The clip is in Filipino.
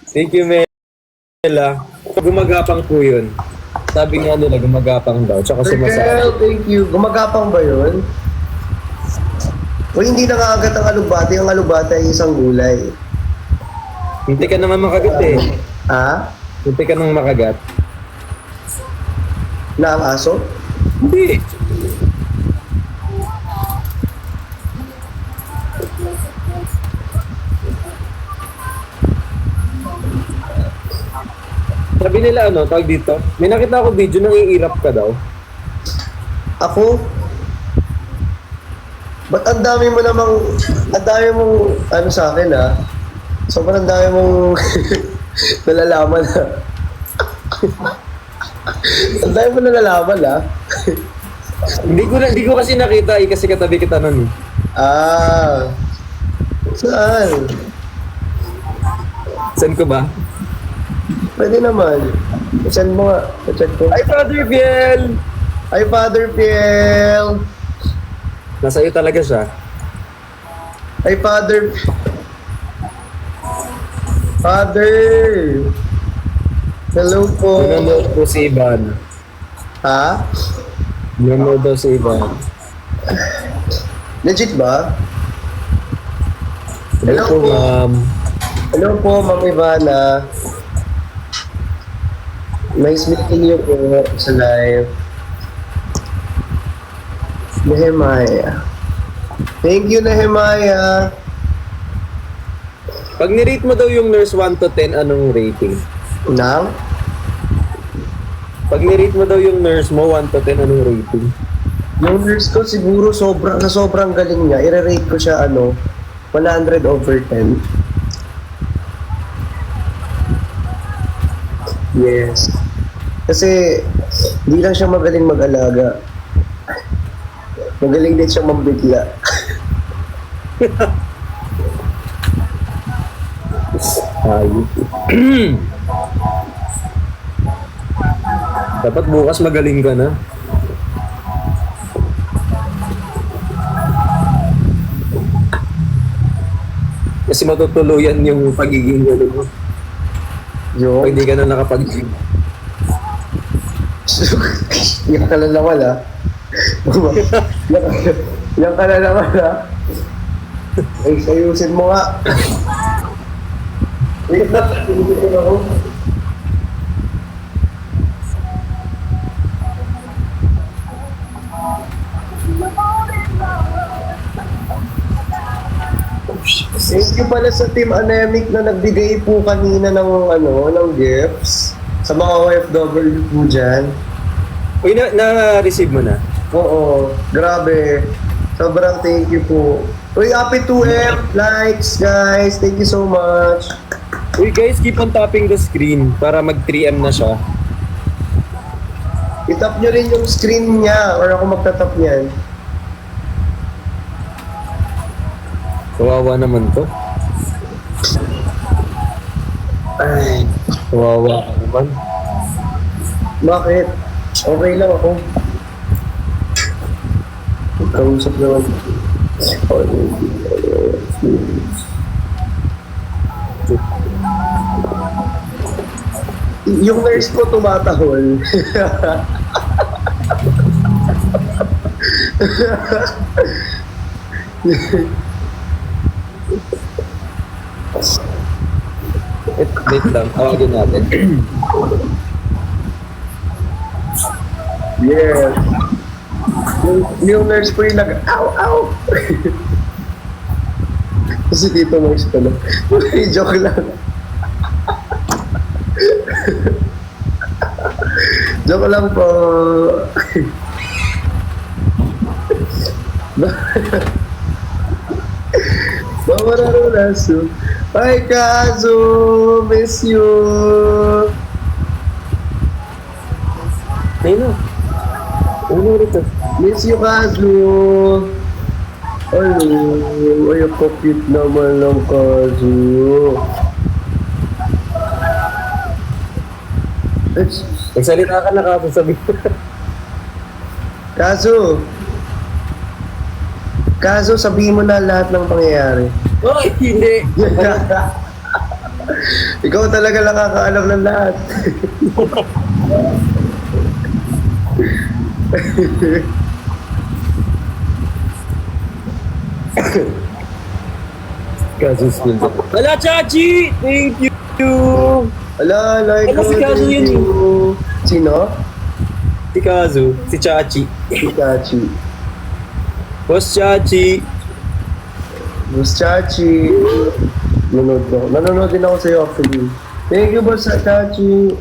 Thank you, Mela. Gumagapang po yun. Sabi nga nila, gumagapang daw. Tsaka sumasabi. Circle, thank you. Gumagapang ba yun? O hindi nakakagat ang alubate. Ang alubate ay isang gulay. Hindi ka naman makagat eh. Ha? Hindi ka nang makagat. Na ang aso? Hindi. Sabi nila ano, tawag dito. May nakita ako video nang iirap ka daw. Ako? Ba't ang dami mo namang, ang dami mong, ano sa akin ha? Sobrang dami mong nalalaman ha? Ang dami mo nalalaman ha? Hindi ko kasi nakita eh, kasi katabi kita nun. Ah, saan? Saan ko ba? Pwede naman. Send mo nga. Check ko. Ay, Father Biel! Ay, Father Piel! Nasa iyo talaga siya. Ay, Father... Father! Hello po. Nanonood po si Ivan. Ha? Nanonood daw si Ivan. Legit ba? Hello po, ma'am. Hello po, Ma'am Ivana. Nice meeting you po sa live. Nehemiah. Thank you, Nehemiah. Pag nirate mo daw yung nurse 1 to 10, anong rating? Nang? Pag nirate mo daw yung nurse mo 1 to 10, anong rating? Yung nurse ko siguro sobrang galing niya. I-rate ko siya 100 over 10. Yes. Kasi hindi lang siya magaling mag-alaga. Magaling din siya mambigla. Ayun. Dapat bukas magaling ka na. Kasi matutuluyan yung pagiging gano'n mo. Yo. Pag di ka na nakapag-gym. Yan ka na naman ha. Yan ka na naman ha. Ay, ayusin mo nga. Wait na, ayusin ako. Thank you pala sa Team Anemic na nagbigay po kanina ng gifts sa mga OFW po dyan. Uy, na-receive mo na? Oo, grabe. Sobrang thank you po. Uy, happy 2M likes, guys. Thank you so much. Uy guys, keep on tapping the screen para mag 3M na siya. I-tap nyo rin yung screen niya or ako magtatap niyan. Kawawa naman to. Ay, Kawawa ka naman. bakit? Okay lang ako. Kausap naman. Yung nurse ko tumatahol. Wait lang, tawagin natin. Yes. Yung nurse ko yung ow, ow! Kasi dito nurse ko lang. Joke lang. Joke lang po. Mamararo naso. Hi, Kazo! Miss you! Ayun na. Ano rito? Miss you, Kazo! Hello! Ay, cute naman ng Kazo. Nagsalita ka na kasasabi ko. Kazo, sabihin mo na lahat ng pangyayari. Oy, hindi. Ikaw talaga nakakaalam ng lahat. Kaso school. Ala, Chachi! Thank you! Ala, like Ano si ko, Kazu thank yun you. Sino? Si Kazu, si Chachi. Si Chachi. Boss Chachi. Boss Chachi. Nanonood din ako sa'yo actually. Thank you, Boss Chachi.